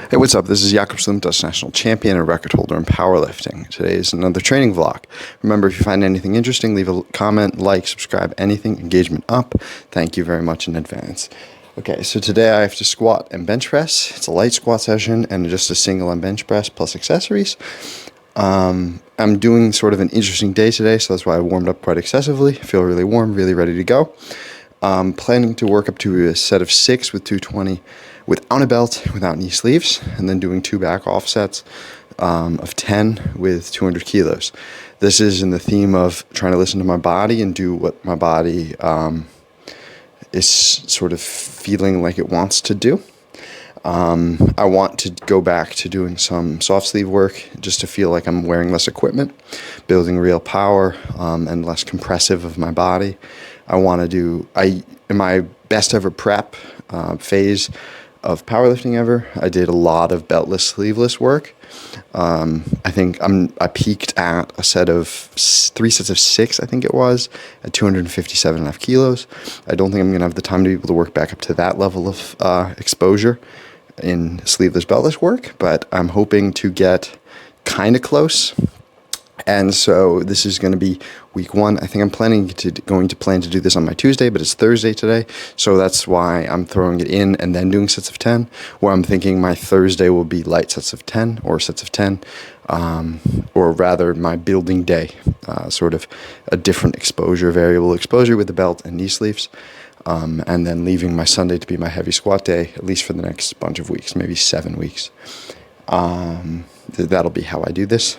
Hey, what's up? This is Jakob Slim, Dutch national champion and record holder in powerlifting. Today is another training vlog. Remember, if you find anything interesting, leave a comment, like, subscribe, anything, engagement up. Thank you very much in advance. Okay, so today I have to squat and bench press. It's a light squat session and just a single and bench press plus accessories. I'm doing sort of an interesting day today, so that's why I warmed up quite excessively. I feel really warm, really ready to go. Planning to work up to a set of 6 with 220 without a belt, without knee sleeves, and then doing 2 back offsets of 10 with 200 kilos. This is in the theme of trying to listen to my body and do what my body is sort of feeling like it wants to do. I want to go back to doing some soft sleeve work just to feel like I'm wearing less equipment, building real power, and less compressive of my body. I want to do, in my best ever prep phase of powerlifting ever, I did a lot of beltless, sleeveless work. I think I peaked at a set of 3 sets of 6, I think it was, at 257.5 kilos. I don't think I'm going to have the time to be able to work back up to that level of exposure in sleeveless, beltless work, but I'm hoping to get kind of close. And so this is going to be week 1. I think I'm going to plan to do this on my Tuesday, but it's Thursday today. So that's why I'm throwing it in and then doing sets of 10, where I'm thinking my Thursday will be light sets of 10 or sets of 10, or rather my building day, sort of a different exposure, variable exposure with the belt and knee sleeves. And then leaving my Sunday to be my heavy squat day, at least for the next bunch of weeks, maybe 7 weeks. That'll be how I do this.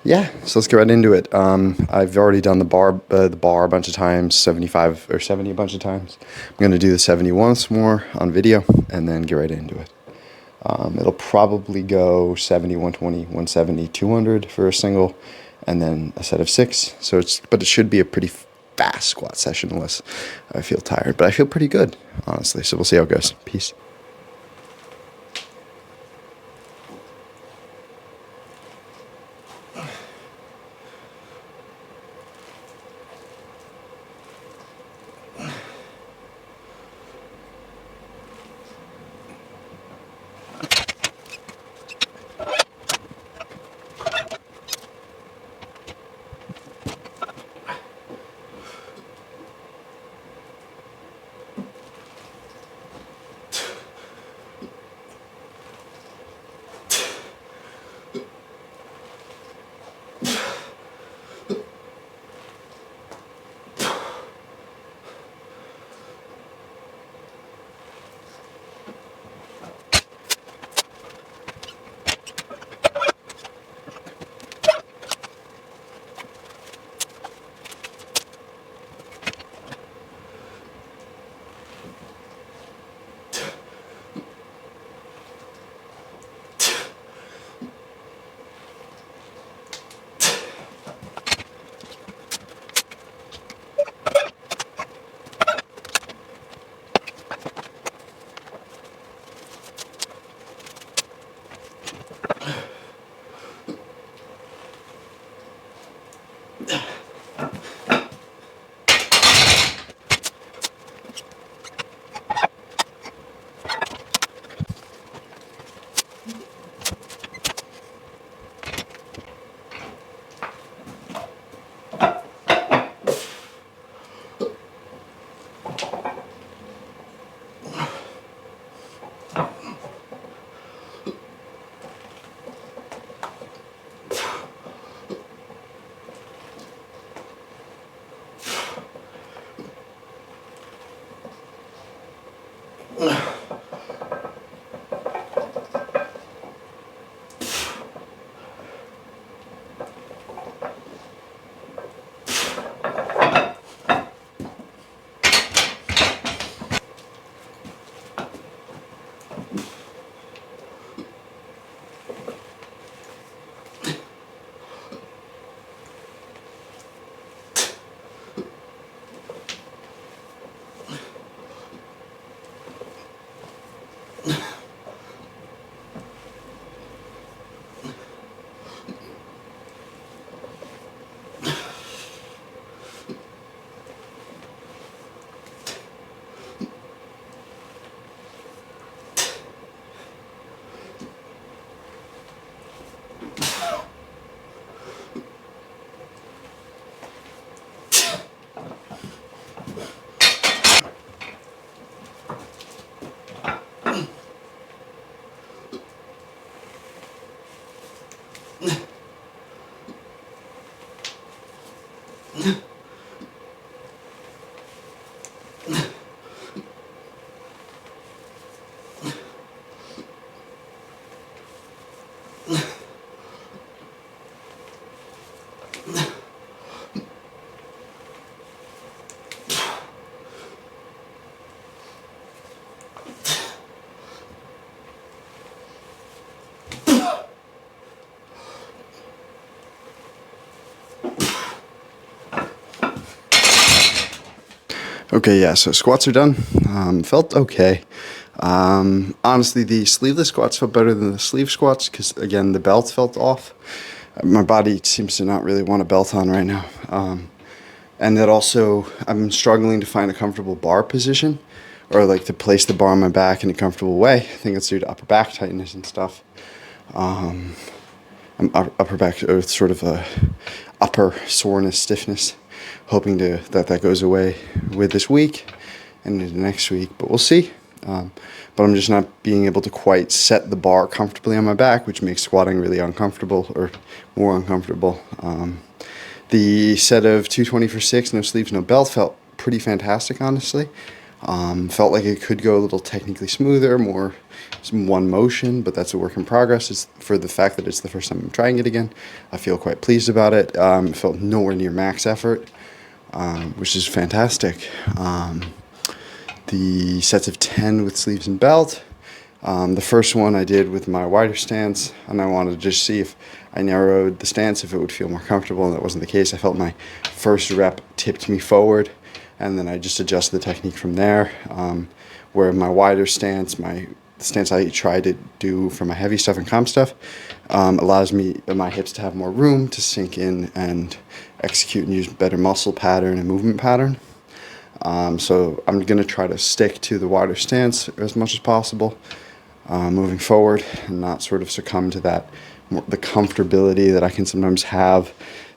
Yeah, so let's get right into it. I've already done the bar a bunch of times, 75 or 70 a bunch of times. I'm going to do the 70 once more on video and then get right into it. It'll probably go 70, 120, 170, 200 for a single, and then a set of 6. But it should be a pretty fast squat session unless I feel tired. But I feel pretty good, honestly. So we'll see how it goes. Peace. Okay, yeah, so squats are done. Felt okay. Honestly, the sleeveless squats felt better than the sleeve squats because, again, the belt felt off. My body seems to not really want a belt on right now. And that also, I'm struggling to find a comfortable bar position or like to place the bar on my back in a comfortable way. I think it's due to upper back tightness and stuff. Upper back, sort of a upper soreness, stiffness. Hoping that goes away with this week and into next week, but we'll see. But I'm just not being able to quite set the bar comfortably on my back, which makes squatting really uncomfortable or more uncomfortable. The set of 220 for 6, no sleeves, no belt, felt pretty fantastic, honestly. Felt like it could go a little technically smoother, more one motion, but that's a work in progress. It's for the fact that it's the first time I'm trying it again. I feel quite pleased about it. Felt nowhere near max effort, which is fantastic. The sets of 10 with sleeves and belt. The first one I did with my wider stance, and I wanted to just see if I narrowed the stance, if it would feel more comfortable, and that wasn't the case. I felt my first rep tipped me forward, and then I just adjusted the technique from there. Where my wider stance, the stance I try to do for my heavy stuff and comp stuff, allows my hips to have more room to sink in and execute and use better muscle pattern and movement pattern. So I'm going to try to stick to the wider stance as much as possible moving forward and not sort of succumb to the comfortability that I can sometimes have,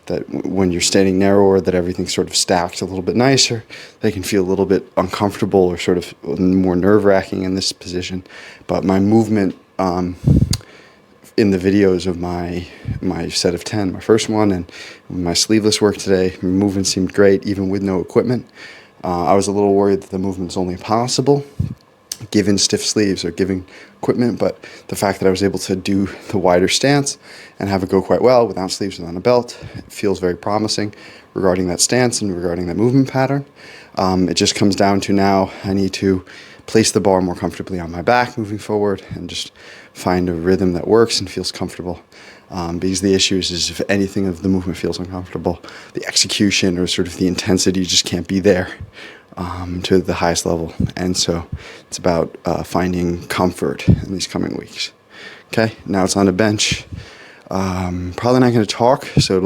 that when you're standing narrower, that everything's sort of stacked a little bit nicer. They can feel a little bit uncomfortable or sort of more nerve-wracking in this position. But my movement in the videos of my set of 10, my first one, and my sleeveless work today, movement seemed great even with no equipment. I was a little worried that the movement's only possible given stiff sleeves or given equipment, but the fact that I was able to do the wider stance and have it go quite well without sleeves, without a belt, it feels very promising regarding that stance and regarding that movement pattern. It just comes down to now I need to place the bar more comfortably on my back moving forward and just find a rhythm that works and feels comfortable. Because the issue is if anything of the movement feels uncomfortable, the execution or sort of the intensity just can't be there to the highest level. And so it's about finding comfort in these coming weeks. Okay, now it's on the bench. Probably not going to talk, so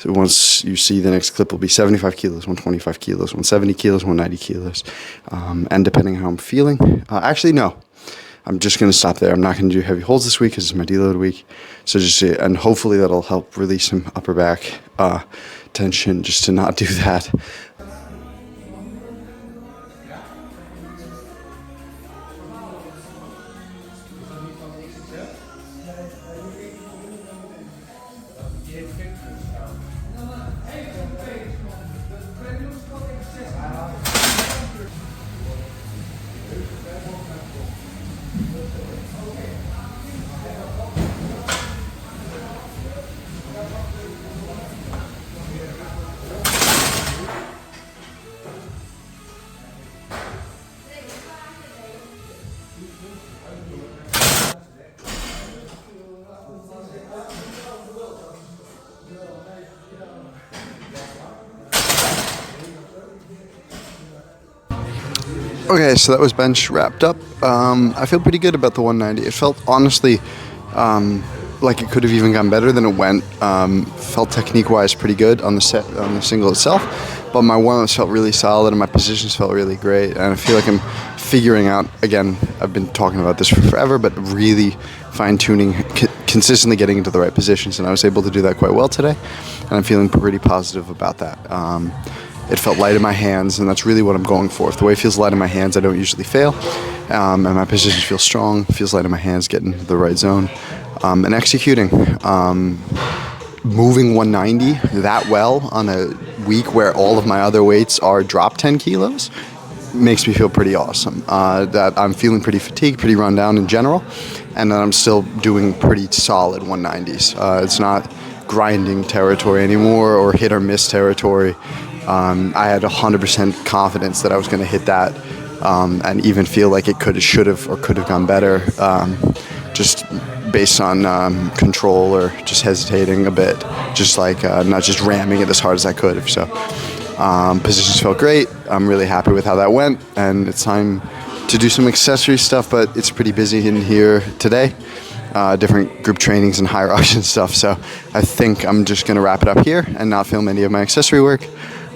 once you see the next clip, it'll be 75 kilos, 125 kilos, 170 kilos, 190 kilos. And depending on how I'm feeling, actually, no. I'm just going to stop there. I'm not going to do heavy holds this week because it's my deload week. So and hopefully that'll help release some upper back tension just to not do that. Okay, so that was bench wrapped up. I feel pretty good about the 190. It felt honestly like it could have even gone better than it went. Felt technique-wise pretty good on the single itself, but my warm-ups felt really solid and my positions felt really great. And I feel like I'm figuring out, again, I've been talking about this for forever, but really fine-tuning, consistently getting into the right positions, and I was able to do that quite well today, and I'm feeling pretty positive about that. It felt light in my hands, and that's really what I'm going for. If the weight feels light in my hands, I don't usually fail, and my positions feel strong, feels light in my hands, getting the right zone, and executing. Moving 190 that well on a week where all of my other weights are dropped 10 kilos makes me feel pretty awesome. That I'm feeling pretty fatigued, pretty run down in general, and that I'm still doing pretty solid 190s. It's not grinding territory anymore or hit or miss territory. I had 100% confidence that I was going to hit that, and even feel like it should have gone better, just based on control or just hesitating a bit, just like not just ramming it as hard as I could have. So Positions felt great. I'm really happy with how that went, and it's time to do some accessory stuff, but it's pretty busy in here today. Different group trainings and higher auction stuff, so I think I'm just going to wrap it up here and not film any of my accessory work.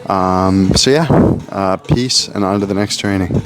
So yeah, peace, and on to the next training.